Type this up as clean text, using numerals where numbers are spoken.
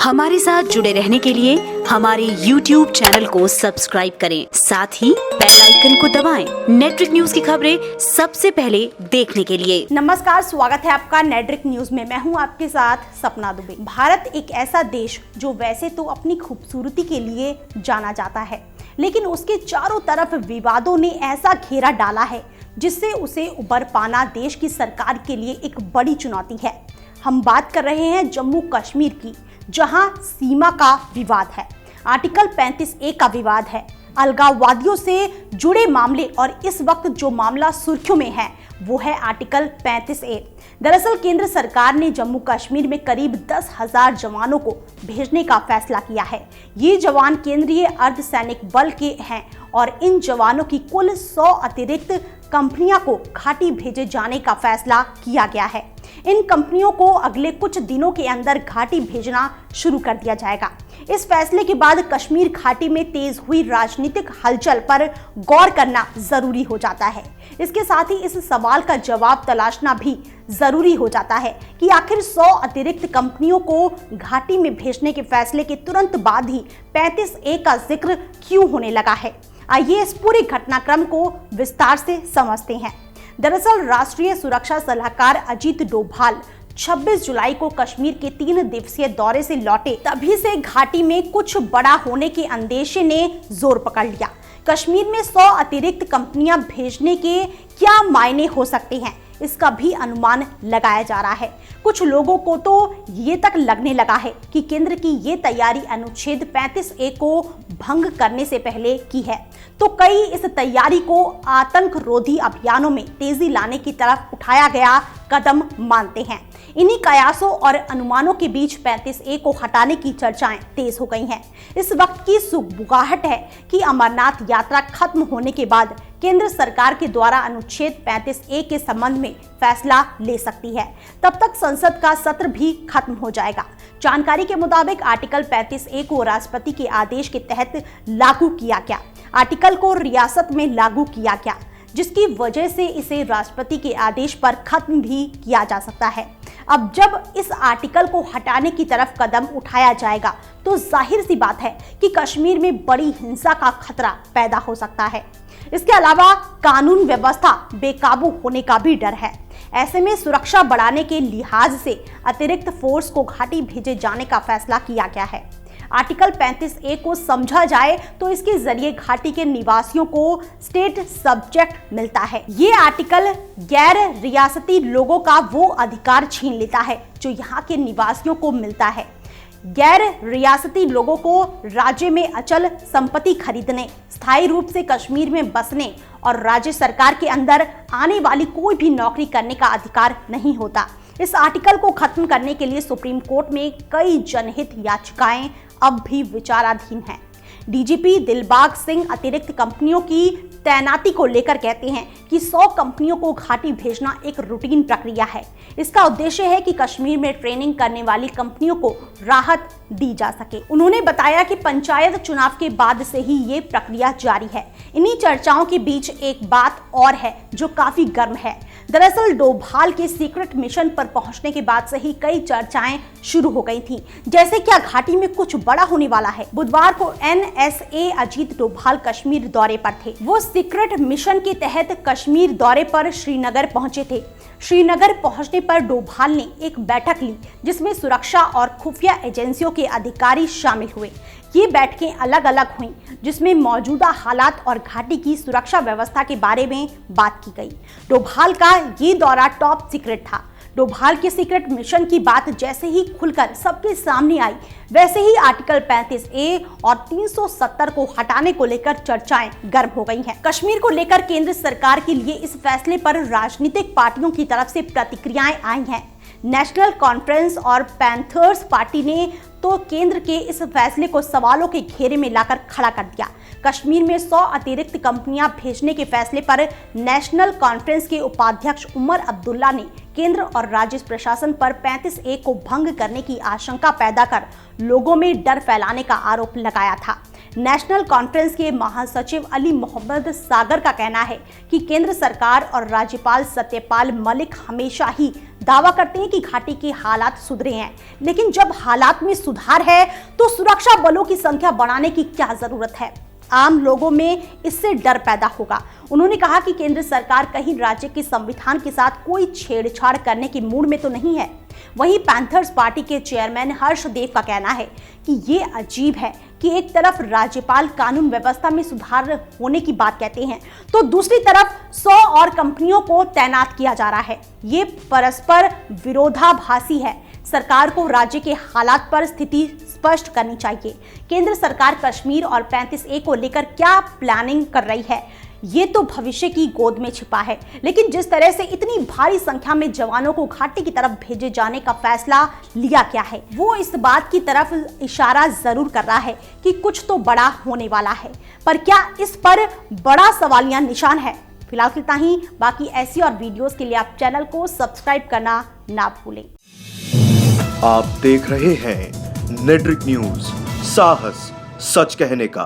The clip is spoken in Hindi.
हमारे साथ जुड़े रहने के लिए हमारे YouTube चैनल को सब्सक्राइब करें, साथ ही बेल आइकन को दबाएं। नेटरिक न्यूज की खबरें सबसे पहले देखने के लिए। नमस्कार, स्वागत है आपका नेटरिक न्यूज में। मैं हूं आपके साथ सपना दुबे। भारत एक ऐसा देश जो वैसे तो अपनी खूबसूरती के लिए जाना जाता है, लेकिन उसके चारों तरफ विवादों ने ऐसा घेरा डाला है जिससे उसे उबर पाना देश की सरकार के लिए एक बड़ी चुनौती है। हम बात कर रहे हैं जम्मू कश्मीर की, जहां सीमा का विवाद है, आर्टिकल 35A का विवाद है, अलगाववादियों से जुड़े मामले, और इस वक्त जो मामला सुर्खियों में है वो है आर्टिकल 35A। दरअसल केंद्र सरकार ने जम्मू कश्मीर में करीब 10,000 जवानों को भेजने का फैसला किया है। ये जवान केंद्रीय अर्धसैनिक बल के हैं और इन जवानों की कुल 100 अतिरिक्त कंपनियों को घाटी भेजे जाने का फैसला किया गया है। इन कंपनियों को अगले कुछ दिनों के अंदर घाटी भेजना शुरू कर दिया जाएगा। इस फैसले के बाद कश्मीर घाटी में तेज हुई राजनीतिक हलचल पर गौर करना जरूरी हो जाता है। इसके साथ ही इस सवाल का जवाब तलाशना भी जरूरी हो जाता है कि आखिर 100 अतिरिक्त कंपनियों को घाटी में भेजने के फैसले के तुरंत बाद ही 35A का जिक्र क्यों होने लगा है। आइए इस पूरे घटनाक्रम को विस्तार से समझते हैं। दरअसल राष्ट्रीय सुरक्षा सलाहकार अजीत डोभाल 26 जुलाई को कश्मीर के 3 दिवसीय दौरे से लौटे, तभी से घाटी में कुछ बड़ा होने के अंदेशे ने जोर पकड़ लिया। कश्मीर में 100 अतिरिक्त कंपनियां भेजने के क्या मायने हो सकते हैं, इसका भी अनुमान लगाया जा रहा है। कुछ लोगों को तो ये तक लगने लगा है कि केंद्र की ये तैयारी अनुच्छेद 35A को भंग करने से पहले की है, तो कई इस तैयारी को आतंक रोधी अभियानों में तेजी लाने की तरफ उठाया गया कदम मानते हैं। इन्हीं कयासों और अनुमानों के बीच 35A को हटाने की चर्चाएं तेज हो गई हैं। इस वक्त की सुगबुगाहट है कि अमरनाथ यात्रा खत्म होने के बाद केंद्र सरकार के द्वारा अनुच्छेद 35A के संबंध में फैसला ले सकती है। तब तक संसद का सत्र भी खत्म हो जाएगा। जानकारी के मुताबिक आर्टिकल 35A को राष्ट्रपति के आदेश के तहत लागू किया गया। आर्टिकल को रियासत में लागू किया गया, जिसकी वजह से इसे राष्ट्रपति के आदेश पर खत्म भी किया जा सकता है। अब जब इस आर्टिकल को हटाने की तरफ कदम उठाया जाएगा तो जाहिर सी बात है कि कश्मीर में बड़ी हिंसा का खतरा पैदा हो सकता है। इसके अलावा कानून व्यवस्था बेकाबू होने का भी डर है। ऐसे में सुरक्षा बढ़ाने के लिहाज से अतिरिक्त फोर्स को घाटी भेजे जाने का फैसला किया गया है। आर्टिकल 35A को समझा जाए तो इसके जरिए घाटी के निवासियों को स्टेट सब्जेक्ट मिलता है। ये आर्टिकल गैर रियासती लोगों का वो अधिकार छीन लेता है जो यहाँ के निवासियों को मिलता है। गैर रियासती लोगों को राज्य में अचल संपत्ति खरीदने, स्थायी रूप से कश्मीर में बसने और राज्य सरकार के अंदर आने वाली कोई भी नौकरी करने का अधिकार नहीं होता। इस आर्टिकल को खत्म करने के लिए सुप्रीम कोर्ट में कई जनहित याचिकाएं अब भी विचाराधीन हैं। डीजीपी दिलबाग सिंह अतिरिक्त कंपनियों की तैनाती को लेकर कहते हैं कि 100 कंपनियों को घाटी भेजना एक रूटीन प्रक्रिया है। इसका उद्देश्य है कि कश्मीर में ट्रेनिंग करने वाली कंपनियों को राहत दी जा सके। उन्होंने बताया कि पंचायत चुनाव के बाद से ही ये प्रक्रिया जारी है। इन्हीं चर्चाओं के बीच एक बात और है जो काफी गर्म है। दरअसल डोभाल के सीक्रेट मिशन पर पहुंचने के बाद से ही कई चर्चाएं शुरू हो गई थीं, जैसे क्या घाटी में कुछ बड़ा होने वाला है। बुधवार को NSA अजीत डोभाल कश्मीर दौरे पर थे। वो सीक्रेट मिशन के तहत कश्मीर दौरे पर श्रीनगर पहुंचे थे। श्रीनगर पहुंचने पर डोभाल ने एक बैठक ली जिसमें सुरक्षा और खुफिया एजेंसियों के अधिकारी शामिल हुए। ये बैठकें अलग अलग हुईं, जिसमें मौजूदा हालात और घाटी की सुरक्षा व्यवस्था के बारे में बात की गई। डोभाल का ये दौरा टॉप सीक्रेट था। डोभाल के सीक्रेट मिशन की बात जैसे ही खुलकर सबके सामने आई, वैसे ही आर्टिकल 35A और 370 को हटाने को लेकर चर्चाएं गर्म हो गई हैं। कश्मीर को लेकर केंद्र सरकार के लिए इस फैसले पर राजनीतिक पार्टियों की तरफ से प्रतिक्रियाएं आई हैं। नेशनल कॉन्फ्रेंस और पैंथर्स पार्टी ने तो केंद्र के इस फैसले को सवालों के घेरे में लाकर खड़ा कर दिया। कश्मीर में 100 अतिरिक्त कंपनियां भेजने के फैसले पर नेशनल कॉन्फ्रेंस के उपाध्यक्ष उमर अब्दुल्ला ने केंद्र और राज्य प्रशासन पर 35A को भंग करने की आशंका पैदा कर लोगों में डर फैलाने का आरोप लगाया था। नेशनल कॉन्फ्रेंस के महासचिव अली मोहम्मद सागर का कहना है कि केंद्र सरकार और राज्यपाल सत्यपाल मलिक हमेशा ही दावा करते हैं कि घाटी के हालात सुधरे हैं, लेकिन जब हालात में सुधार है तो सुरक्षा बलों की संख्या बढ़ाने की क्या जरूरत है? आम लोगों में इससे डर पैदा होगा। उन्होंने कहा कि केंद्र सरकार कहीं राज्य के संविधान के साथ कोई छेड़छाड़ करने की मूड में तो नहीं है। वहीं पैंथर्स पार्टी के चेयरमैन हर्षदेव का कहना है कि ये अजीब है कि एक तरफ राज्यपाल कानून व्यवस्था में सुधार होने की बात कहते हैं तो दूसरी तरफ 100 और कंपनियों को तैनात किया जा रहा है। ये परस्पर विरोधाभासी है। सरकार को राज्य के हालात पर स्थिति स्पष्ट करनी चाहिए। केंद्र सरकार कश्मीर और 35A को लेकर क्या प्लानिंग कर रही है, ये तो भविष्य की गोद में छिपा है। लेकिन जिस तरह से इतनी भारी संख्या में जवानों को घाटी की तरफ भेजे जाने का फैसला लिया गया है, वो इस बात की तरफ इशारा जरूर कर रहा है कि कुछ तो बड़ा होने वाला है। पर क्या इस पर बड़ा सवालिया निशान है? फिलहाल इतना ही। बाकी ऐसी और वीडियोस के लिए आप चैनल को सब्सक्राइब करना ना भूलें। आप देख रहे हैं नेट्रिक न्यूज, साहस सच कहने का।